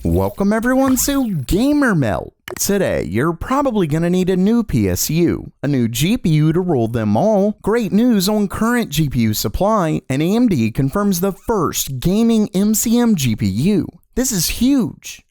Welcome everyone to Gamer Melt. Today, you're probably gonna need a new PSU, a new GPU to rule them all, great news on current GPU supply, and AMD confirms the first gaming MCM GPU. This is huge.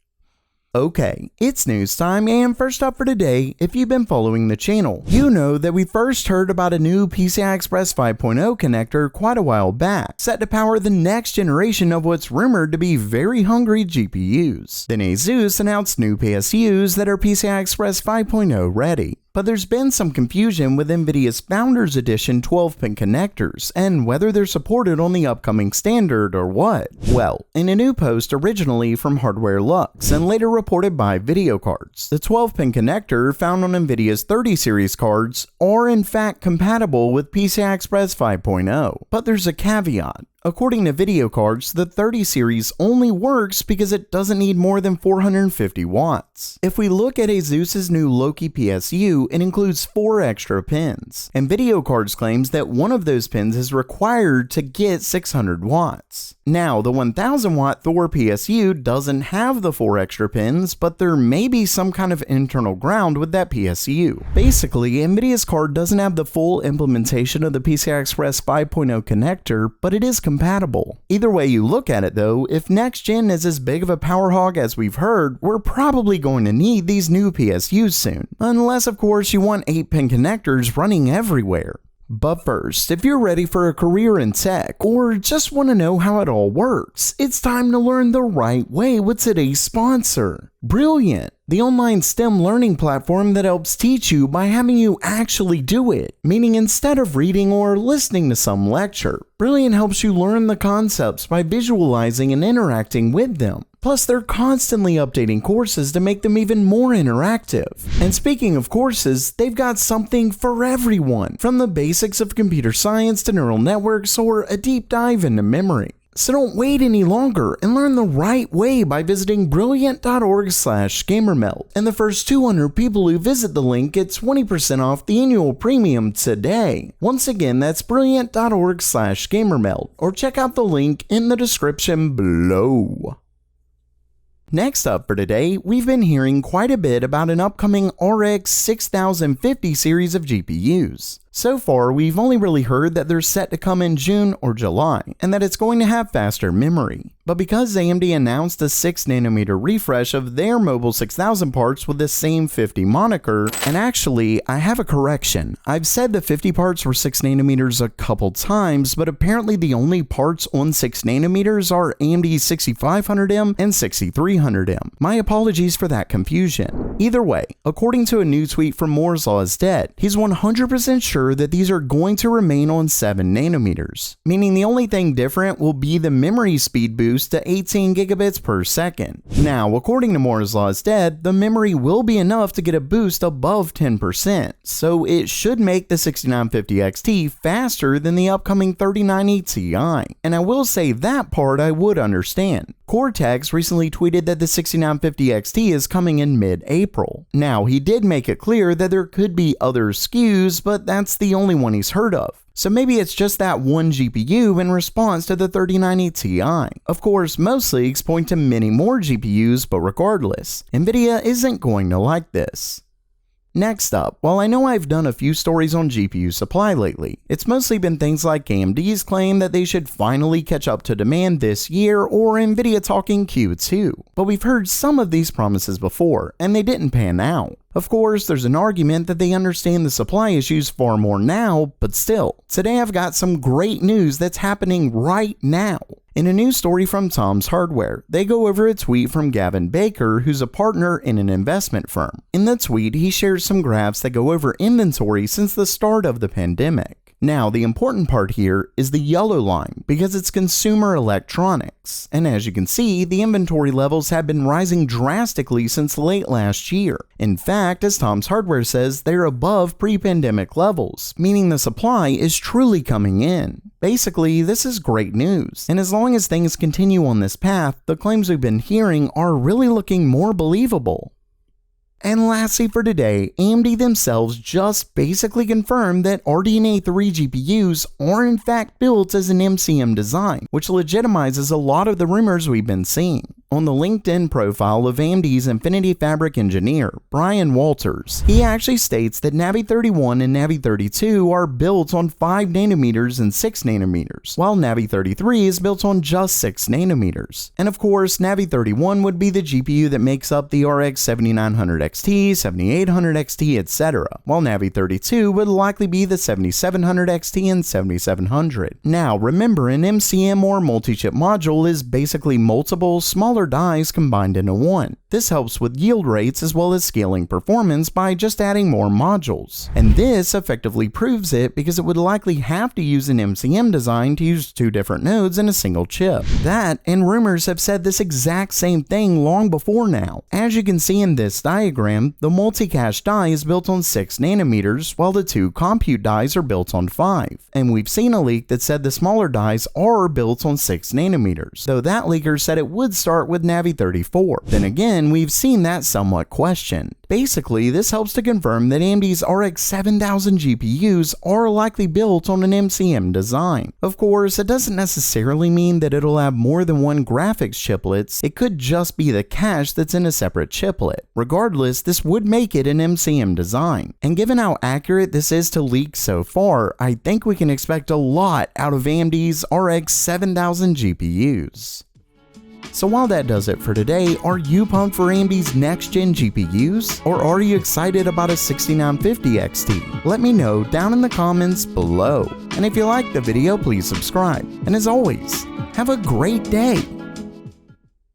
Okay, it's news time, and first up for today, if you've been following the channel, you know that we first heard about a new PCI Express 5.0 connector quite a while back, set to power the next generation of what's rumored to be very hungry GPUs. Then ASUS announced new PSUs that are PCI Express 5.0 ready. But there's been some confusion with NVIDIA's Founders Edition 12-pin connectors and whether they're supported on the upcoming standard or what. Well, in a new post originally from Hardware Lux and later reported by Video Cards, the 12-pin connector found on NVIDIA's 30 series cards are in fact compatible with PCI Express 5.0. But there's a caveat. According to Video Cards, the 30 series only works because it doesn't need more than 450 watts. If we look at ASUS's new Loki PSU, it includes 4 extra pins, and Video Cards claims that one of those pins is required to get 600 watts. Now, the 1000 watt Thor PSU doesn't have the 4 extra pins, but there may be some kind of internal ground with that PSU. Basically, NVIDIA's card doesn't have the full implementation of the PCI Express 5.0 connector, but it is compatible. Either way you look at it though, if next gen is as big of a power hog as we've heard, we're probably going to need these new PSUs soon. Unless of course you want 8-pin connectors running everywhere. But first, if you're ready for a career in tech, or just want to know how it all works, it's time to learn the right way with today's sponsor, Brilliant, the online STEM learning platform that helps teach you by having you actually do it. Meaning instead of reading or listening to some lecture, Brilliant helps you learn the concepts by visualizing and interacting with them. Plus, they're constantly updating courses to make them even more interactive. And speaking of courses, they've got something for everyone, from the basics of computer science to neural networks or a deep dive into memory. So don't wait any longer and learn the right way by visiting brilliant.org/gamermelt. And the first 200 people who visit the link get 20% off the annual premium today. Once again, that's brilliant.org/gamermelt, or check out the link in the description below. Next up for today, we've been hearing quite a bit about an upcoming RX 6050 series of GPUs. So far, we've only really heard that they're set to come in June or July, and that it's going to have faster memory. But because AMD announced a 6nm refresh of their mobile 6000 parts with the same 50 moniker, and actually, I have a correction. I've said the 50 parts were 6nm a couple times, but apparently the only parts on 6nm are AMD's 6500M and 6300M. My apologies for that confusion. Either way, according to a new tweet from Moore's Law is Dead, he's 100% sure that these are going to remain on 7nm, meaning the only thing different will be the memory speed boost to 18 gigabits per second. Now, according to Moore's Law is Dead, the memory will be enough to get a boost above 10%, so it should make the 6950 XT faster than the upcoming 3090 Ti, and I will say that part I would understand. Cortex recently tweeted that the 6950 XT is coming in mid-April. Now, he did make it clear that there could be other SKUs, but that's the only one he's heard of. So maybe it's just that one GPU in response to the 3090 Ti. Of course, most leaks point to many more GPUs, but regardless, NVIDIA isn't going to like this. Next up, while I know I've done a few stories on GPU supply lately, it's mostly been things like AMD's claim that they should finally catch up to demand this year, or NVIDIA talking Q2. But we've heard some of these promises before, and they didn't pan out. Of course, there's an argument that they understand the supply issues far more now, but still, today I've got some great news that's happening right now. In a new story from Tom's Hardware, they go over a tweet from Gavin Baker, who's a partner in an investment firm. In the tweet, he shares some graphs that go over inventory since the start of the pandemic. Now, the important part here is the yellow line, because it's consumer electronics. And as you can see, the inventory levels have been rising drastically since late last year. In fact, as Tom's Hardware says, they're above pre-pandemic levels, meaning the supply is truly coming in. Basically, this is great news, and as long as things continue on this path, the claims we've been hearing are really looking more believable. And lastly for today, AMD themselves just basically confirmed that RDNA 3 GPUs are in fact built as an MCM design, which legitimizes a lot of the rumors we've been seeing. on the LinkedIn profile of AMD's Infinity Fabric engineer, Brian Walters. He actually states that Navi 31 and Navi 32 are built on 5 nanometers and 6 nanometers, while Navi 33 is built on just 6 nanometers. And of course, Navi 31 would be the GPU that makes up the RX 7900 XT, 7800 XT, etc., while Navi 32 would likely be the 7700 XT and 7700. Now, remember, an MCM or multi-chip module is basically multiple smaller dies combined into one. This helps with yield rates as well as scaling performance by just adding more modules. And this effectively proves it because it would likely have to use an MCM design to use 2 different nodes in a single chip. That, and rumors have said this exact same thing long before now. As you can see in this diagram, the multi-cache die is built on 6 nanometers while the 2 compute dies are built on 5. And we've seen a leak that said the smaller dies are built on 6 nanometers, though that leaker said it would start with Navi 34. Then again, we've seen that somewhat questioned. Basically, this helps to confirm that AMD's RX 7000 GPUs are likely built on an MCM design. Of course, it doesn't necessarily mean that it'll have more than one graphics chiplets, it could just be the cache that's in a separate chiplet. Regardless, this would make it an MCM design. And given how accurate this is to leaks so far, I think we can expect a lot out of AMD's RX 7000 GPUs. So while that does it for today, are you pumped for AMD's next-gen GPUs? Or are you excited about a 6950 XT? Let me know down in the comments below. And if you liked the video, please subscribe. And as always, have a great day!